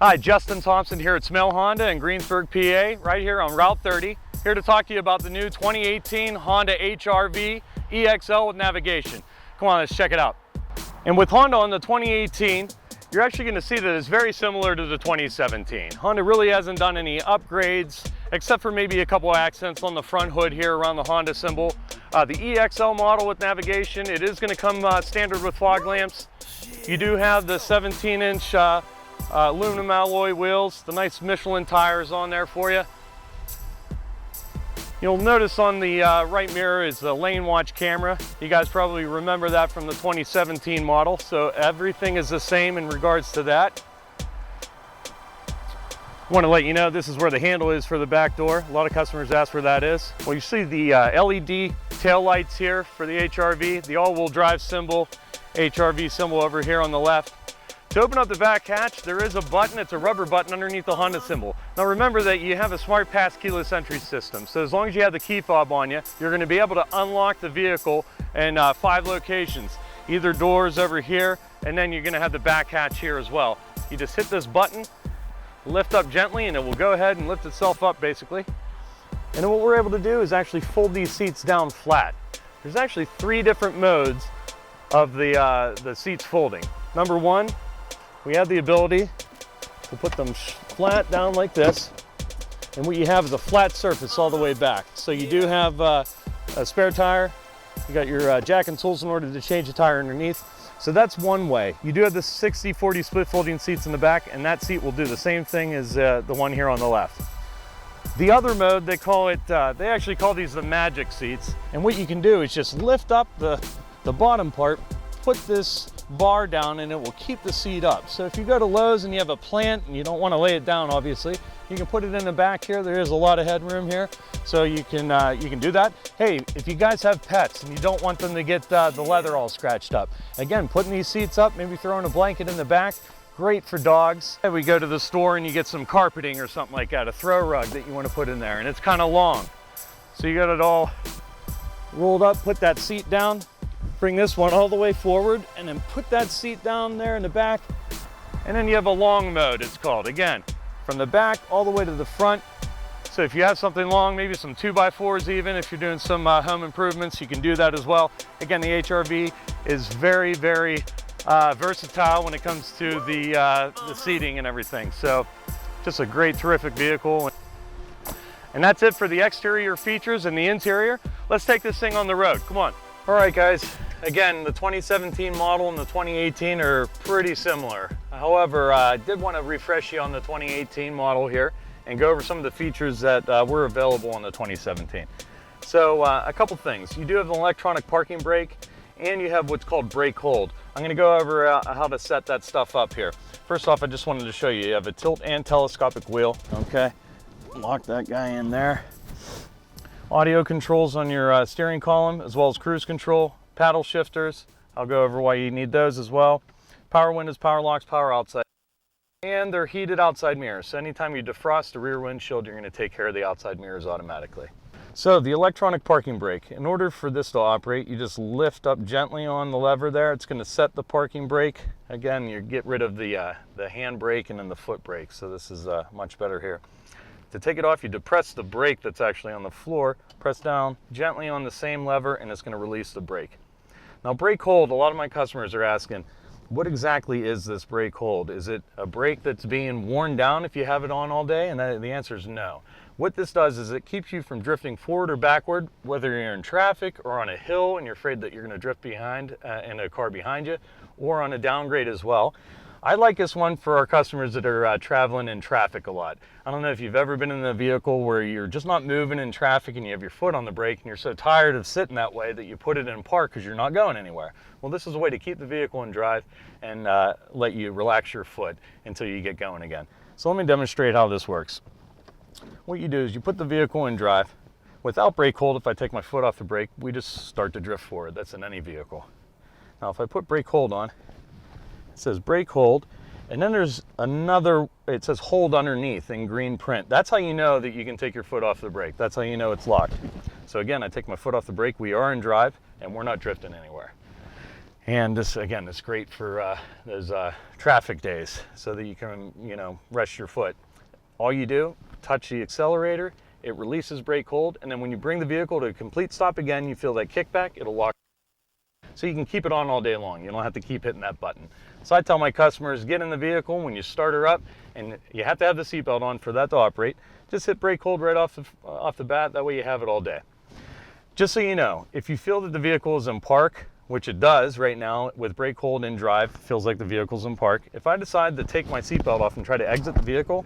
Hi, Justin Thompson here at Smail Honda in Greensburg, PA, right here on Route 30. Here to talk to you about the new 2018 Honda HR-V EX-L with navigation. Come on, let's check it out. And with Honda on the 2018, you're actually going to see that it's very similar to the 2017. Honda really hasn't done any upgrades, except for maybe a couple accents on the front hood here around the Honda symbol. The EX-L model with navigation, it is going to come standard with fog lamps. You do have the 17-inch aluminum alloy wheels, the nice Michelin tires on there for you. You'll notice on the right mirror is the lane watch camera. You guys probably remember that from the 2017 model, so everything is the same in regards to that. I want to let you know this is where the handle is for the back door. A lot of customers ask where that is. Well, you see the LED tail lights here for the HR-V, the all-wheel drive symbol, HR-V symbol over here on the left. To open up the back hatch, there is a button. It's a rubber button underneath the Honda symbol. Now remember that you have a smart pass keyless entry system. So as long as you have the key fob on you, you're going to be able to unlock the vehicle in 5 locations. Either doors over here, and then you're going to have the back hatch here as well. You just hit this button, lift up gently, and it will go ahead and lift itself up basically. And then what we're able to do is actually fold these seats down flat. There's actually 3 different modes of the seats folding. Number 1, we have the ability to put them flat down like this, and what you have is a flat surface all the way back. So you do have a spare tire, you got your jack and tools in order to change the tire underneath. So that's one way. You do have the 60-40 split folding seats in the back, and that seat will do the same thing as the one here on the left. The other mode, they call it, they actually call these the magic seats, and what you can do is just lift up the bottom part, put this bar down, and it will keep the seat up. So if you go to Lowe's and you have a plant and you don't want to lay it down, obviously, you can put it in the back here. There is a lot of headroom here, so you can do that. Hey, if you guys have pets and you don't want them to get the leather all scratched up, again, putting these seats up, maybe throwing a blanket in the back, great for dogs. Hey, we go to the store and you get some carpeting or something like that, a throw rug that you want to put in there, and it's kind of long. So you got it all rolled up, put that seat down, bring this one all the way forward, and then put that seat down there in the back. And then you have a long mode, it's called. Again, from the back all the way to the front. So if you have something long, maybe some 2x4s even, if you're doing some home improvements, you can do that as well. Again, the HR-V is very, very versatile when it comes to the seating and everything. So just a great, terrific vehicle. And that's it for the exterior features and the interior. Let's take this thing on the road. Come on. All right, guys. Again, the 2017 model and the 2018 are pretty similar. However, I did want to refresh you on the 2018 model here and go over some of the features that were available on the 2017. So a couple things. You do have an electronic parking brake, and you have what's called brake hold. I'm going to go over how to set that stuff up here. First off, I just wanted to show you, you have a tilt and telescopic wheel. Okay, lock that guy in there. Audio controls on your steering column, as well as cruise control, paddle shifters. I'll go over why you need those as well. Power windows, power locks, power outside. And they're heated outside mirrors. So anytime you defrost the rear windshield, you're going to take care of the outside mirrors automatically. So the electronic parking brake, in order for this to operate, you just lift up gently on the lever there. It's going to set the parking brake. Again, you get rid of the hand brake and then the foot brake. So this is much better here. To take it off, you depress the brake that's actually on the floor, press down gently on the same lever, and it's going to release the brake. Now, brake hold, a lot of my customers are asking, what exactly is this brake hold? Is it a brake that's being worn down if you have it on all day? And the answer is no. What this does is it keeps you from drifting forward or backward, whether you're in traffic or on a hill and you're afraid that you're going to drift behind in a car behind you, or on a downgrade as well. I like this one for our customers that are traveling in traffic a lot. I don't know if you've ever been in a vehicle where you're just not moving in traffic and you have your foot on the brake and you're so tired of sitting that way that you put it in park because you're not going anywhere. Well, this is a way to keep the vehicle in drive and let you relax your foot until you get going again. So let me demonstrate how this works. What you do is you put the vehicle in drive. Without brake hold, if I take my foot off the brake, we just start to drift forward. That's in any vehicle. Now, if I put brake hold on, it says brake hold, and then there's another, it says hold underneath in green print. That's how you know that you can take your foot off the brake. That's how you know it's locked. So again, I take my foot off the brake, we are in drive, and we're not drifting anywhere. And this, again, is great for those traffic days so that you can, rest your foot. All you do, touch the accelerator, it releases brake hold, and then when you bring the vehicle to a complete stop again, you feel that kickback, it'll lock. So you can keep it on all day long. You don't have to keep hitting that button. So I tell my customers, get in the vehicle when you start her up, and you have to have the seatbelt on for that to operate. Just hit brake hold right off the bat, that way you have it all day. Just so you know, if you feel that the vehicle is in park, which it does right now with brake hold in drive, feels like the vehicle's in park. If I decide to take my seatbelt off and try to exit the vehicle,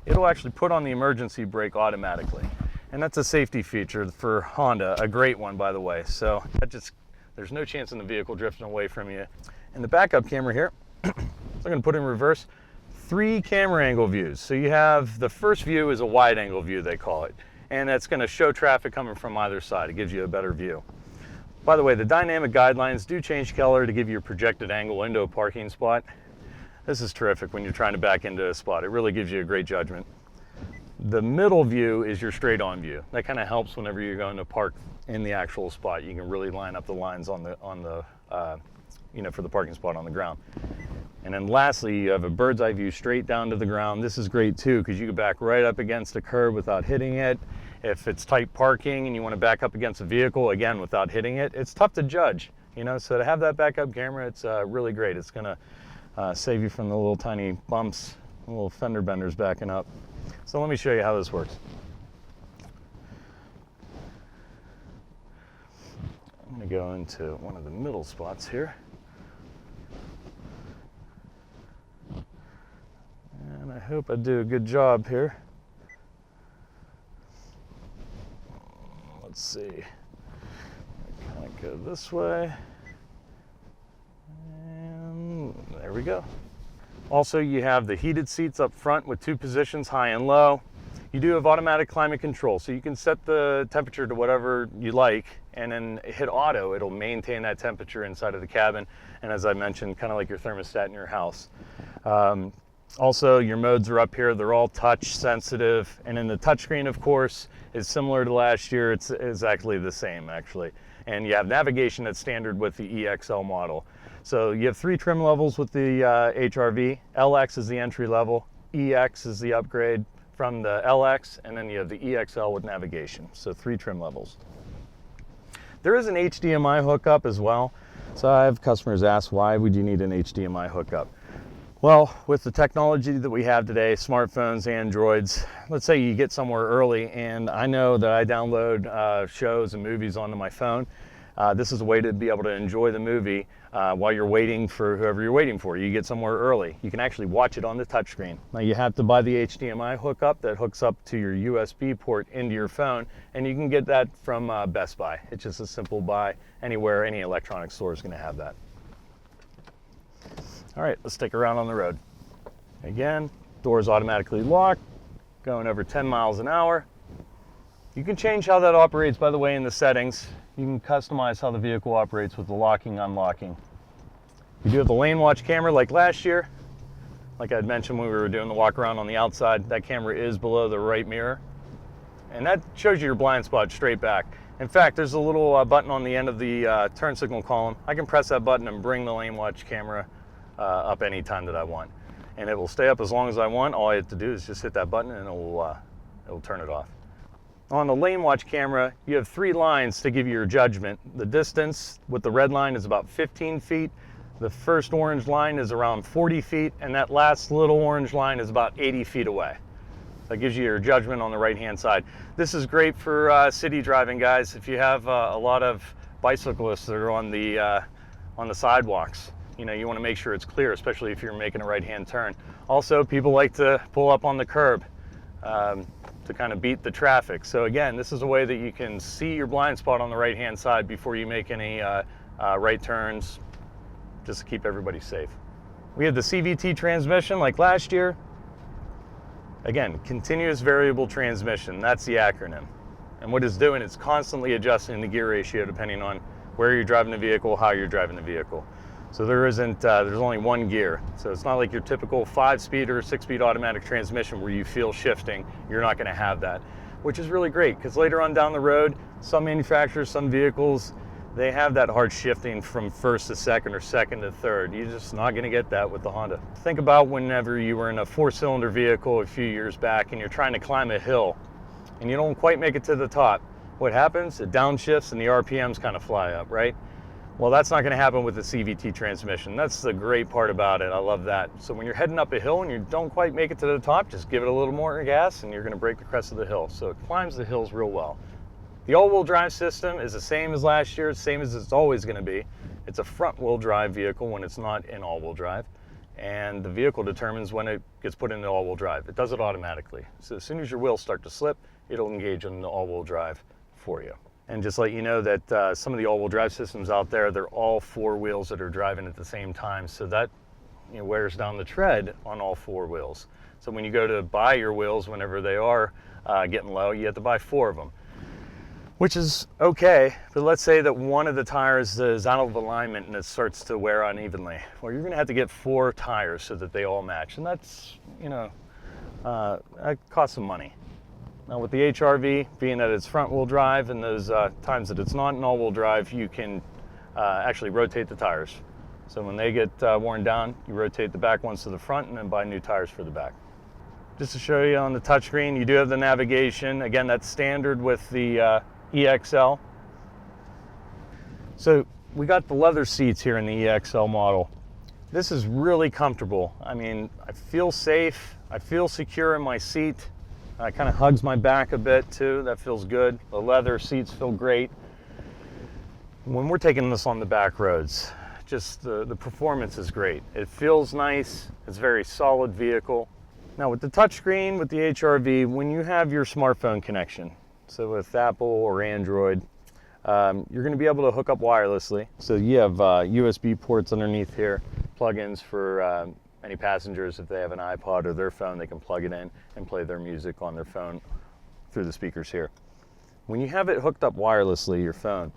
it'll actually put on the emergency brake automatically. And that's a safety feature for Honda, a great one, by the way. So there's no chance in the vehicle drifting away from you. And the backup camera here, so I'm gonna put in reverse, 3 camera angle views. So you have, the first view is a wide angle view, they call it. And that's gonna show traffic coming from either side. It gives you a better view. By the way, the dynamic guidelines do change color to give you a projected angle into a parking spot. This is terrific when you're trying to back into a spot. It really gives you a great judgment. The middle view is your straight on view. That kind of helps whenever you're going to park in the actual spot. You can really line up the lines on the for the parking spot on the ground. And then lastly, you have a bird's eye view straight down to the ground. This is great too, because you can back right up against a curb without hitting it. If it's tight parking and you want to back up against a vehicle, again, without hitting it, it's tough to judge, so to have that backup camera, it's really great. It's gonna save you from the little tiny bumps, little fender benders backing up. So let me show you how this works. I'm gonna go into one of the middle spots here. And I hope I do a good job here. Let's see. Kind of go this way. And there we go. Also, you have the heated seats up front with 2 positions, high and low. You do have automatic climate control, so you can set the temperature to whatever you like, and then hit auto. It'll maintain that temperature inside of the cabin. And as I mentioned, kind of like your thermostat in your house. Also, your modes are up here. They're all touch sensitive. And then the touchscreen, of course, is similar to last year. It's exactly the same, actually. And you have navigation that's standard with the EX-L model. So you have 3 trim levels with the HR-V. LX is the entry level. EX is the upgrade from the LX. And then you have the EX-L with navigation. So 3 trim levels. There is an HDMI hookup as well. So I have customers ask, why would you need an HDMI hookup? Well, with the technology that we have today, smartphones, Androids, let's say you get somewhere early and I know that I download shows and movies onto my phone. This is a way to be able to enjoy the movie while you're waiting for whoever you're waiting for. You get somewhere early. You can actually watch it on the touchscreen. Now you have to buy the HDMI hookup that hooks up to your USB port into your phone, and you can get that from Best Buy. It's just a simple buy anywhere. Any electronics store is going to have that. All right, let's take a round on the road. Again, doors automatically locked, going over 10 miles an hour. You can change how that operates, by the way, in the settings. You can customize how the vehicle operates with the locking, unlocking. You do have the lane watch camera like last year. Like I had mentioned when we were doing the walk around on the outside, that camera is below the right mirror. And that shows you your blind spot straight back. In fact, there's a little button on the end of the turn signal column. I can press that button and bring the lane watch camera up any time that I want. And it will stay up as long as I want. All I have to do is just hit that button and it will turn it off. On the lane watch camera, you have 3 lines to give you your judgment. The distance with the red line is about 15 feet. The first orange line is around 40 feet, and that last little orange line is about 80 feet away. That gives you your judgment on the right-hand side. This is great for city driving, guys. If you have a lot of bicyclists that are on the sidewalks, you want to make sure it's clear, especially if you're making a right-hand turn. Also, people like to pull up on the curb to kind of beat the traffic. So again, this is a way that you can see your blind spot on the right-hand side before you make any right turns, just to keep everybody safe. We have the Cvt transmission like last year. Again, continuous variable transmission, that's the acronym. And what it's doing, it's constantly adjusting the gear ratio depending on where you're driving the vehicle, how you're driving the vehicle. So there's only one gear. So it's not like your typical 5-speed or 6-speed automatic transmission where you feel shifting. You're not gonna have that, which is really great because later on down the road, some manufacturers, some vehicles, they have that hard shifting from first to second or second to third. You're just not going to get that with the Honda. Think about whenever you were in a 4-cylinder vehicle a few years back and you're trying to climb a hill and you don't quite make it to the top. What happens? It downshifts and the RPMs kind of fly up, right? Well, that's not going to happen with the Cvt transmission. That's the great part about it. I love that. So when you're heading up a hill and you don't quite make it to the top, just give it a little more gas and you're going to break the crest of the hill. So it climbs the hills real well. The all-wheel drive system is the same as last year, same as it's always going to be. It's a front-wheel drive vehicle when it's not in all-wheel drive, and the vehicle determines when it gets put into all-wheel drive. It does it automatically. So as soon as your wheels start to slip, it'll engage in the all-wheel drive for you. And just let you know that some of the all-wheel drive systems out there, they're all 4 wheels that are driving at the same time, so that wears down the tread on all 4 wheels. So when you go to buy your wheels, whenever they are getting low, you have to buy 4 of them. Which is okay, but let's say that one of the tires is out of alignment and it starts to wear unevenly. Well, you're gonna have to get 4 tires so that they all match, and that's, that costs some money. Now with the HR-V, being that it's front-wheel drive and those times that it's not an all-wheel drive, you can actually rotate the tires. So when they get worn down, you rotate the back ones to the front and then buy new tires for the back. Just to show you on the touchscreen, you do have the navigation. Again, that's standard with the EX-L. So we got the leather seats here in the EX-L model. This is really comfortable. I mean, I feel safe, I feel secure in my seat. It kind of hugs my back a bit too, that feels good. The leather seats feel great. When we're taking this on the back roads, just the performance is great. It feels nice, it's a very solid vehicle. Now with the touchscreen, with the HR-V, when you have your smartphone connection, so with Apple or Android, you're going to be able to hook up wirelessly. So you have USB ports underneath here, plug-ins for any passengers. If they have an iPod or their phone, they can plug it in and play their music on their phone through the speakers here. When you have it hooked up wirelessly, your phone,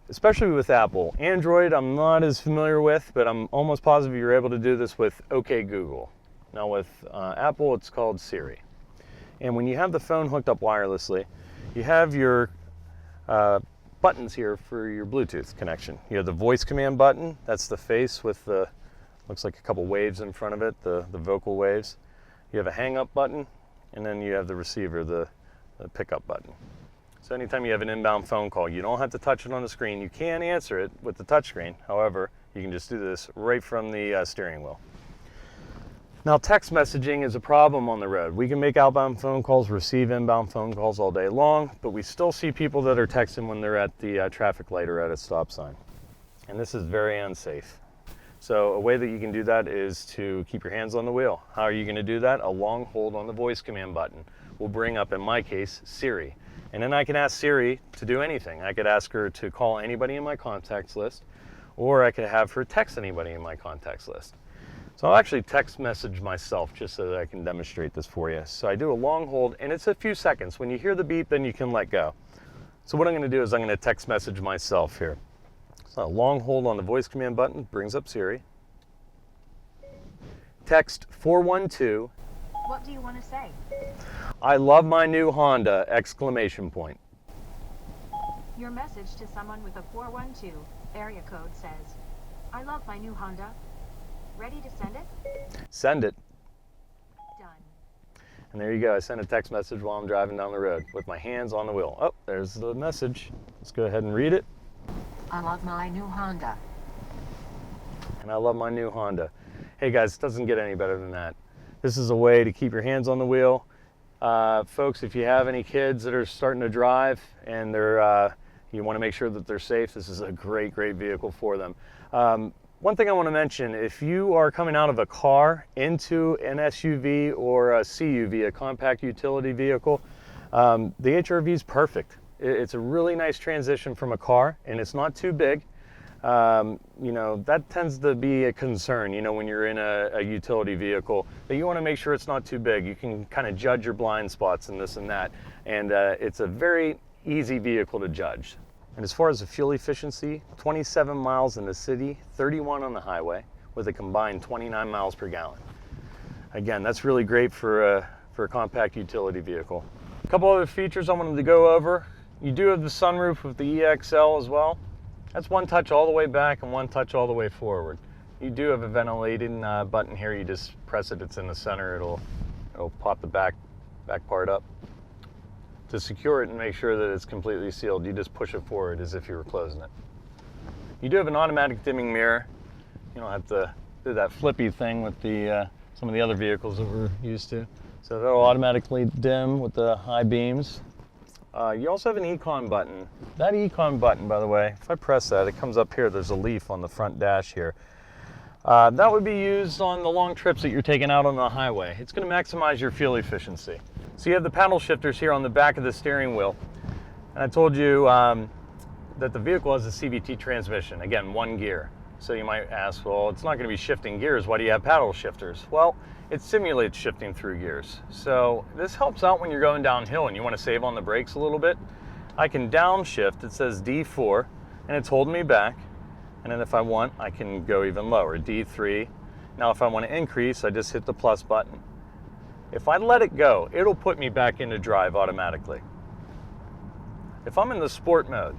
especially with Apple. Android, I'm not as familiar with, but I'm almost positive you're able to do this with OK Google. Now with Apple, it's called Siri. And when you have the phone hooked up wirelessly, you have your buttons here for your Bluetooth connection. You have the voice command button, that's the face with the, looks like a couple waves in front of it, the vocal waves. You have a hang up button, and then you have the receiver, the pickup button. So anytime you have an inbound phone call, you don't have to touch it on the screen. You can answer it with the touchscreen. However, you can just do this right from the steering wheel. Now, text messaging is a problem on the road. We can make outbound phone calls, receive inbound phone calls all day long, but we still see people that are texting when they're at the traffic light or at a stop sign. And this is very unsafe. So a way that you can do that is to keep your hands on the wheel. How are you going to do that? A long hold on the voice command button will bring up, in my case, Siri. And then I can ask Siri to do anything. I could ask her to call anybody in my contacts list, or I could have her text anybody in my contacts list. So I'll actually text message myself just so that I can demonstrate this for you. So I do a long hold, and it's a few seconds. When you hear the beep, then you can let go. So what I'm going to do is I'm going to text message myself here. So a long hold on the voice command button brings up Siri. Text 412. What do you want to say? I love my new Honda! Exclamation point. Your message to someone with a 412 area code says, I love my new Honda. Ready to send it? Send it. Done. And there you go. I sent a text message while I'm driving down the road with my hands on the wheel. Oh, there's the message. Let's go ahead and read it. I love my new Honda. And I love my new Honda. Hey guys, it doesn't get any better than that. This is a way to keep your hands on the wheel. Folks, if you have any kids that are starting to drive and they're, you want to make sure that they're safe, this is a great, great vehicle for them. One thing I want to mention, if you are coming out of a car into an SUV or a CUV, a compact utility vehicle, the HR-V is perfect. It's a really nice transition from a car, and it's not too big. That tends to be a concern, when you're in a utility vehicle, that you want to make sure it's not too big. You can kind of judge your blind spots and this and that, and it's a very easy vehicle to judge. And as far as the fuel efficiency, 27 miles in the city, 31 on the highway, with a combined 29 miles per gallon. Again, that's really great for a compact utility vehicle. A couple other features I wanted to go over. You do have the sunroof with the EX-L as well. That's one touch all the way back and one touch all the way forward. You do have a ventilating button here. You just press it, it's in the center. It'll pop the back part up. To secure it and make sure that it's completely sealed, you just push it forward as if you were closing it. You do have an automatic dimming mirror. You don't have to do that flippy thing with the some of the other vehicles that we're used to. So that'll automatically dim with the high beams. You also have an Econ button. That Econ button, by the way, if I press that, it comes up here. There's a leaf on the front dash here. That would be used on the long trips that you're taking out on the highway. It's going to maximize your fuel efficiency. So you have the paddle shifters here on the back of the steering wheel. And I told you that the vehicle has a Cvt transmission. Again, one gear. So you might ask, well, it's not going to be shifting gears. Why do you have paddle shifters? Well, it simulates shifting through gears. So this helps out when you're going downhill and you want to save on the brakes a little bit. I can downshift, it says D4, and it's holding me back. And then if I want, I can go even lower, D3. Now if I want to increase, I just hit the plus button. If I let it go, it'll put me back into drive automatically. If I'm in the sport mode,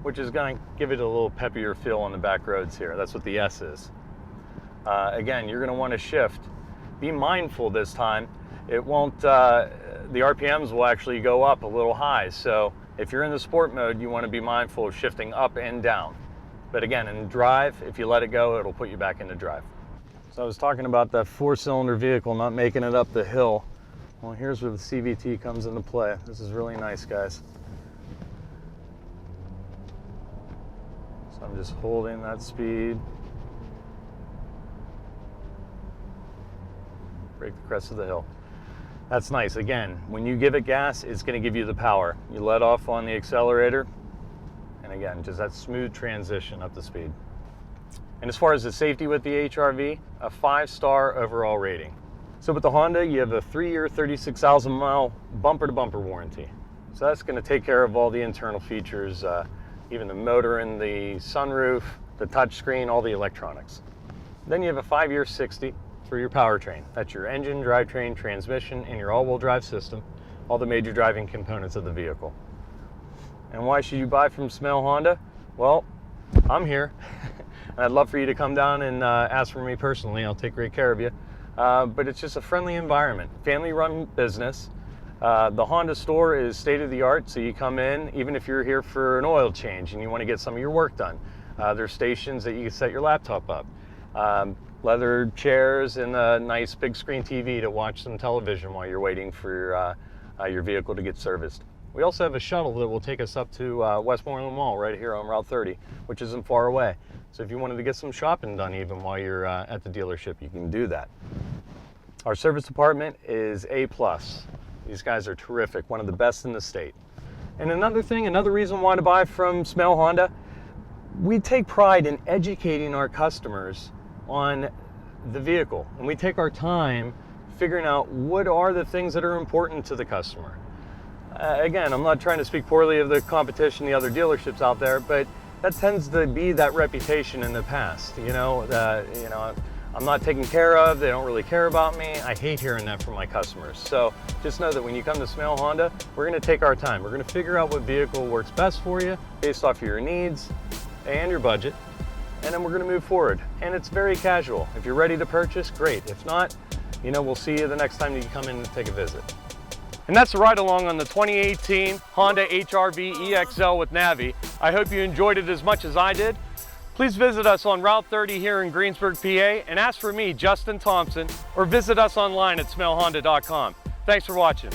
which is going to give it a little peppier feel on the back roads here, that's what the S is. Again, you're going to want to shift. Be mindful this time. It won't, the RPMs will actually go up a little high. So if you're in the sport mode, you want to be mindful of shifting up and down. But again, in drive, if you let it go, it'll put you back into drive. So I was talking about that 4-cylinder vehicle not making it up the hill. Well, here's where the CVT comes into play. This is really nice, guys. So I'm just holding that speed. Break the crest of the hill. That's nice. Again, when you give it gas, it's going to give you the power. You let off on the accelerator, and again, just that smooth transition up the speed. And as far as the safety with the HR-V, a 5-star overall rating. So with the Honda, you have a 3-year, 36,000-mile bumper-to-bumper warranty. So that's going to take care of all the internal features, even the motor and the sunroof, the touchscreen, all the electronics. Then you have a 5-year 60 for your powertrain. That's your engine, drivetrain, transmission, and your all-wheel drive system, all the major driving components of the vehicle. And why should you buy from Smail Honda? Well, I'm here, and I'd love for you to come down and ask for me personally. I'll take great care of you. But it's just a friendly environment, family-run business. The Honda store is state-of-the-art, so you come in, even if you're here for an oil change and you want to get some of your work done. There's stations that you can set your laptop up. Leather chairs and a nice big screen TV to watch some television while you're waiting for your vehicle to get serviced. We also have a shuttle that will take us up to Westmoreland Mall right here on Route 30, which isn't far away. So if you wanted to get some shopping done even while you're at the dealership, you can do that. Our service department is A+. These guys are terrific, one of the best in the state. And another reason why to buy from Smail Honda, we take pride in educating our customers on the vehicle. And we take our time figuring out what are the things that are important to the customer. Again, I'm not trying to speak poorly of the competition, the other dealerships out there, but that tends to be that reputation in the past. I'm not taken care of, they don't really care about me. I hate hearing that from my customers. So just know that when you come to Smail Honda, we're gonna take our time. We're gonna figure out what vehicle works best for you based off of your needs and your budget, and then we're gonna move forward. And it's very casual. If you're ready to purchase, great. If not, we'll see you the next time you come in and take a visit. And that's the ride along on the 2018 Honda HR-V EX-L with Navi. I hope you enjoyed it as much as I did. Please visit us on Route 30 here in Greensburg, PA, and ask for me, Justin Thompson, or visit us online at smailhonda.com. Thanks for watching.